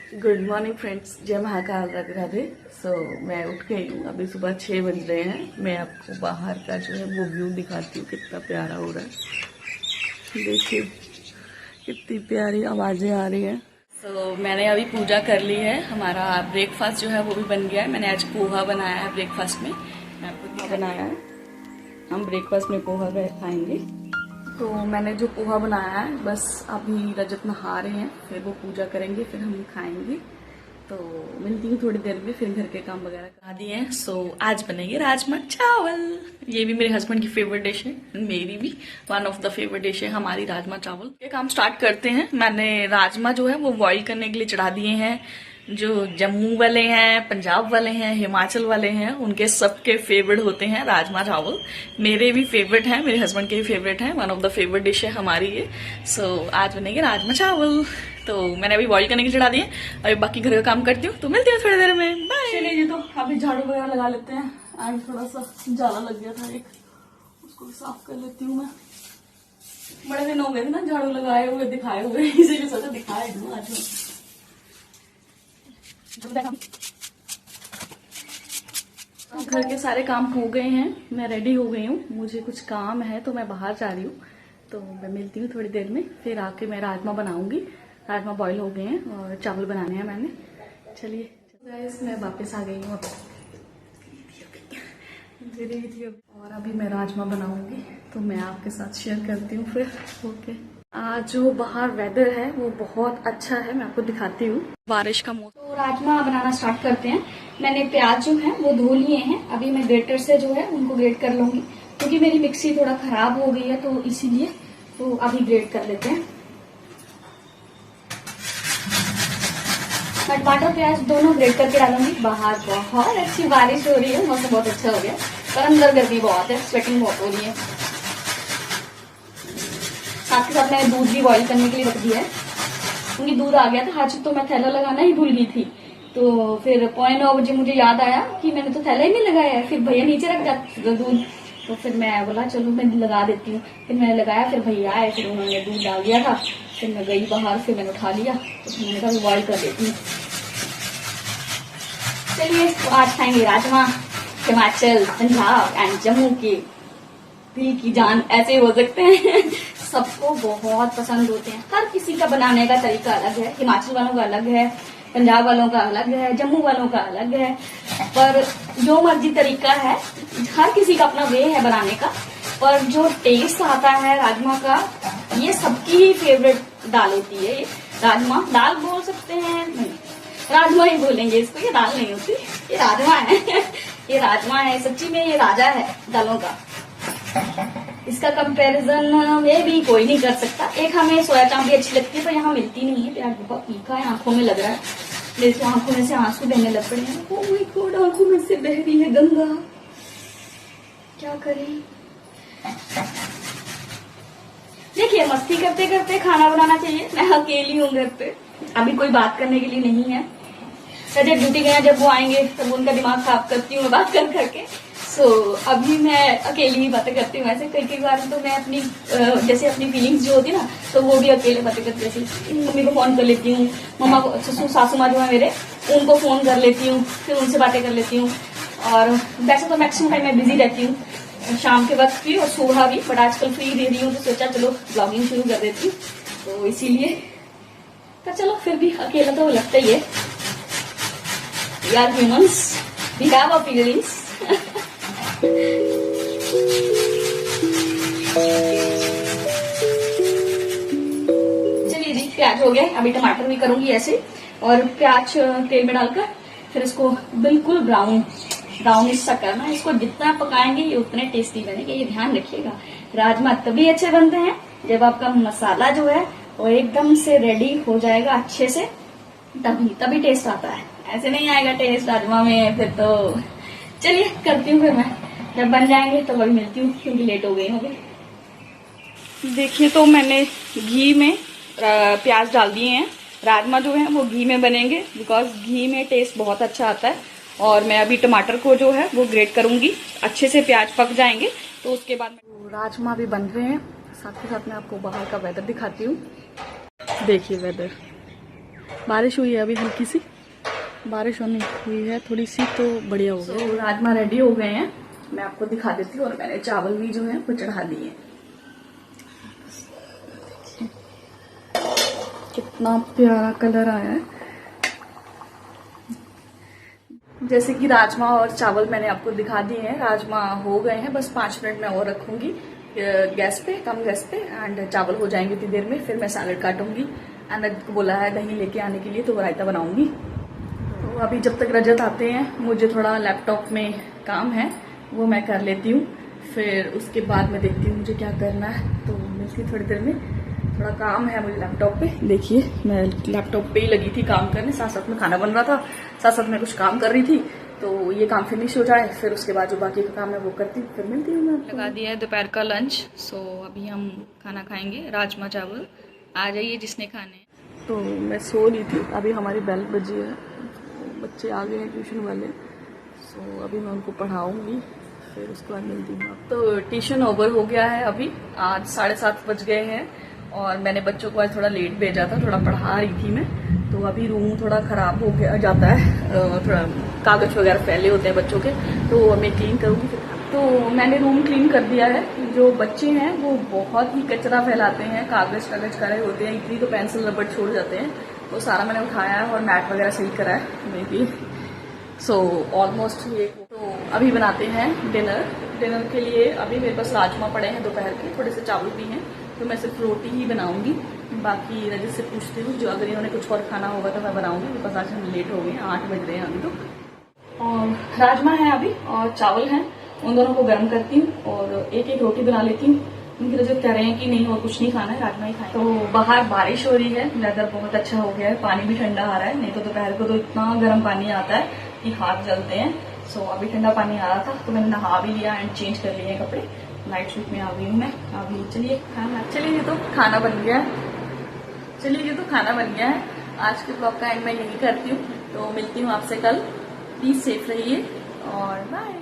Good morning friends, जय महाकाल, राधे राधे। मैं उठ गई हूँ, अभी सुबह 6 बज रहे हैं। मैं आपको बाहर का जो है वो व्यू दिखाती हूँ, कितना प्यारा हो रहा है। देखिए कितनी प्यारी आवाज़ें आ रही हैं। मैंने अभी पूजा कर ली है। हमारा ब्रेकफास्ट जो है वो भी बन गया है। मैंने आज पोहा बनाया है ब्रेकफास्ट में। मैं आपको बनाया है, हम ब्रेकफास्ट में पोहा खाएंगे। तो मैंने जो पोहा बनाया है, बस अभी रजत नहा रहे हैं, फिर वो पूजा करेंगे, फिर हम खाएंगे। तो मिलती हूँ थोड़ी देर में, फिर घर के काम वगैरह करा दिए हैं। आज बनेंगे राजमा चावल। ये भी मेरे हस्बैंड की फेवरेट डिश है, मेरी भी one of the favourite dish है हमारी, राजमा चावल। ये काम स्टार्ट करते हैं। मैंने राजमा जो है वो बॉईल करने के लिए चढ़ा दिए हैं। जो जम्मू वाले हैं, पंजाब वाले हैं, हिमाचल वाले हैं, उनके सबके फेवरेट होते हैं राजमा चावल। मेरे भी फेवरेट हैं, मेरे हस्बैंड के भी फेवरेट हैं, one of the favourite dish है हमारी ये। आज बनेंगे राजमा चावल। तो मैंने अभी बॉईल करने के चढ़ा दिए, अभी बाकी घर का काम करती हूँ, तो मिलती हूँ थोड़ी देर में। बाय। चलिए जी, तो अभी झाड़ू वगैरह लगा लेते हैं। आज थोड़ा सा जाला लग गया था एक, उसको भी साफ कर लेती हूँ मैं। बड़े दिन हो गए थे ना झाड़ू लगाए हुए, दिखाए हुए, इसीलिए सोचा दिखाए दूँ आज। घर के सारे काम हो गए हैं, मैं रेडी हो गई हूँ। मुझे कुछ काम है तो मैं बाहर जा रही हूँ, तो मैं मिलती हूँ थोड़ी देर में। फिर आके मैं राजमा बनाऊंगी। राजमा बॉईल हो गए हैं और चावल बनाने हैं मैंने। चलिए गाइस, मैं वापस आ गई हूँ अब। और अभी मैं राजमा बनाऊंगी, तो मैं आपके साथ शेयर करती हूँ फिर। ओके, आज जो बाहर वेदर है वो बहुत अच्छा है, मैं आपको दिखाती हूँ। बारिश का मौसम। तो राजमा बनाना स्टार्ट करते हैं। मैंने प्याज जो है वो धो लिए हैं। अभी मैं ग्रेटर से जो है उनको ग्रेट कर लूंगी, क्योंकि मेरी मिक्सी थोड़ा खराब हो गई है, तो इसीलिए तो अभी ग्रेट कर लेते हैं। टमाटर प्याज दोनों ग्रेट करके डालूंगी। बाहर बहुत अच्छी बारिश हो रही है, मौसम बहुत अच्छा हो गया, पर अंदर गर्मी बहुत है, स्वेटिंग बहुत हो रही है। साथ के साथ मैंने दूध भी बॉईल करने के लिए रख दिया है, क्योंकि दूध आ गया था। आज तो मैं थैला लगाना ही भूल गई थी, तो फिर 9:15 बजे मुझे याद आया कि मैंने तो थैला ही नहीं लगाया है। फिर भैया नीचे रख जाते दूध, तो फिर मैं बोला चलो मैं लगा देती हूँ। फिर मैंने लगाया, फिर भैया आए, फिर उन्होंने दूध डाल दिया था। फिर मैं गई बाहर, फिर मैंने उठा लिया, तो फिर मैंने कहा बॉईल कर देती हूँ। चलिए, तो आज खाएंगे राजमा। हिमाचल, पंजाब एंड जम्मू के दिल की जान ऐसे हो सकते हैं। सबको बहुत पसंद होते हैं। हर किसी का बनाने का तरीका अलग है। हिमाचल वालों का अलग है, पंजाब वालों का अलग है, जम्मू वालों का अलग है। पर जो मर्जी तरीका है, हर किसी का अपना वे है बनाने का। पर जो टेस्ट आता है राजमा का, ये सबकी ही फेवरेट दाल होती है। राजमा दाल बोल सकते हैं, नहीं राजमा ही बोलेंगे इसको, ये दाल नहीं होती, ये राजमा है। ये राजमा है, सच्ची में ये राजा है दालों का। इसका कंपैरिजन में भी कोई नहीं कर सकता। एक हमें सोया चाप भी अच्छी लगती है, पर यहाँ मिलती नहीं है। प्याज बहुत तीखा है, आंखों में लग रहा है, जैसे आंखों में से आंसू बहने लग पड़े हैं। ओह माय गॉड, आंखों में से बह रही है गंगा, क्या करें। देखिए, मस्ती करते करते खाना बनाना चाहिए। मैं अकेली हूँ घर पे, अभी कोई बात करने के लिए नहीं है। रजत ड्यूटी गए, जब वो आएंगे तब उनका दिमाग खराब करती हूँ मैं बात कर करके। अभी मैं अकेली ही बातें करती हूँ। ऐसे कई बार तो मैं अपनी जैसे अपनी फीलिंग्स जो होती है ना, तो वो भी अकेले बातें करती हूँ। जैसे मम्मी को फोन कर लेती हूँ, मम्मा को, सासू माँ जो है मेरे, उनको फोन कर लेती हूँ, फिर उनसे बातें कर लेती हूँ। और वैसे तो मैक्सिमम टाइम मैं बिजी रहती हूँ, शाम के वक्त भी और सुबह भी, बट आजकल फ्री दे रही हूँ, तो सोचा चलो ब्लॉगिंग शुरू कर देती हूँ, तो इसीलिए। पर चलो, फिर भी अकेला तो लगता ही है। We are humans, we have our feelings. चलिए जी, प्याज हो गया, अभी टमाटर भी करूंगी ऐसे, और प्याज तेल में डालकर फिर इसको बिल्कुल ब्राउनिश सा करना है। इसको जितना पकाएंगे ये उतने टेस्टी बनेंगे, ये ध्यान रखिएगा। राजमा तभी अच्छे बनते हैं जब आपका मसाला जो है वो एकदम से रेडी हो जाएगा अच्छे से, तभी टेस्ट आता है। ऐसे नहीं आएगा टेस्ट राजमा में फिर तो। चलिए करती हूँ, फिर मैं जब बन जाएंगे तो वही मिलती हूँ, क्योंकि लेट हो गई होगी। देखिए, तो मैंने घी में प्याज डाल दिए हैं। राजमा जो है वो घी में बनेंगे, बिकॉज घी में टेस्ट बहुत अच्छा आता है। और मैं अभी टमाटर को जो है वो ग्रेट करूंगी, अच्छे से प्याज पक जाएंगे तो उसके बाद राजमा भी बन रहे हैं। साथ ही साथ मैं आपको बाहर का वेदर दिखाती हूँ। देखिए वेदर, बारिश हुई है अभी हल्की सी, बारिश होनी हुई है थोड़ी सी तो बढ़िया हो गया। राजमा रेडी हो गए हैं, मैं आपको दिखा देती हूँ। और मैंने चावल भी जो है वो चढ़ा दिए। कितना प्यारा कलर आया है। जैसे कि राजमा और चावल मैंने आपको दिखा दिए हैं। राजमा हो गए हैं, बस 5 मिनट में और रखूंगी गैस पे, कम गैस पे। एंड चावल हो जाएंगे इतनी देर में, फिर मैं सैलड काटूंगी। एंड रजत को बोला है दही लेके आने के लिए, तो रायता बनाऊंगी। तो अभी जब तक रजत आते हैं, मुझे थोड़ा लैपटॉप में काम है, वो मैं कर लेती हूँ। फिर उसके बाद मैं देखती हूँ मुझे क्या करना है। तो मिलती थोड़ी देर में, थोड़ा काम है मुझे लैपटॉप पे। देखिए मैं लैपटॉप पे ही लगी थी काम करने, साथ साथ में खाना बन रहा था, साथ साथ में कुछ काम कर रही थी। तो ये काम फिनिश हो जाए, फिर उसके बाद जो बाकी का काम है वो करती हूँ, फिर मिलती हूँ मैं। लगा दिया है दोपहर का लंच। सो अभी हम खाना खाएंगे, राजमा चावल। आ जाइए जिसने खाने। तो मैं सो रही थी, अभी हमारी बेल बजी है, बच्चे आ गए हैं ट्यूशन वाले। सो अभी मैं उनको पढ़ाऊँगी, फिर उसके बाद मिलती हूँ। तो ट्यूशन ओवर हो गया है अभी, आज 7:30 बज गए हैं। और मैंने बच्चों को आज थोड़ा लेट भेजा था, थोड़ा पढ़ा रही थी मैं। तो अभी रूम थोड़ा ख़राब हो गया जाता है, थोड़ा कागज़ वगैरह फैले होते हैं बच्चों के, तो मैं क्लीन करूँगी। तो मैंने रूम क्लीन कर दिया है। जो बच्चे हैं वो बहुत ही कचरा फैलाते हैं, कागज़ करे होते हैं, इतनी तो पेंसिल रबड़ छोड़ जाते हैं। वो सारा मैंने उठाया है और मैट वगैरह सही करा है मे बी। सो ऑलमोस्ट ये। तो अभी बनाते हैं डिनर के लिए। अभी मेरे पास राजमा पड़े हैं दोपहर के, थोड़े से चावल भी हैं, तो मैं सिर्फ रोटी ही बनाऊंगी। बाकी रजत से पूछती हूँ, जो अगर इन्होंने कुछ और खाना होगा तो मैं बनाऊंगी। मेरे पास आज हम लेट हो गए हैं, 8 बज रहे हैं अभी तो। और राजमा है अभी और चावल हैं, उन दोनों को गर्म करती हूँ और एक एक रोटी बना लेती हूँ। उनकी रजत कह रहे हैं कि नहीं और कुछ नहीं खाना है, राजमा ही खाएं। तो बाहर बारिश हो रही है, वेदर बहुत अच्छा हो गया है, पानी भी ठंडा आ रहा है। नहीं तो दोपहर को तो इतना गर्म पानी आता है कि हाथ जलते हैं। सो अभी ठंडा पानी आ रहा था, तो मैंने नहा भी लिया एंड चेंज कर लिए कपड़े। नाइट सूट में आ गई हूँ मैं अभी। चलिए तो खाना बन गया है। आज के ब्लॉग का एंड मैं यही करती हूँ, तो मिलती हूँ आपसे कल। प्लीज सेफ रहिए और बाय।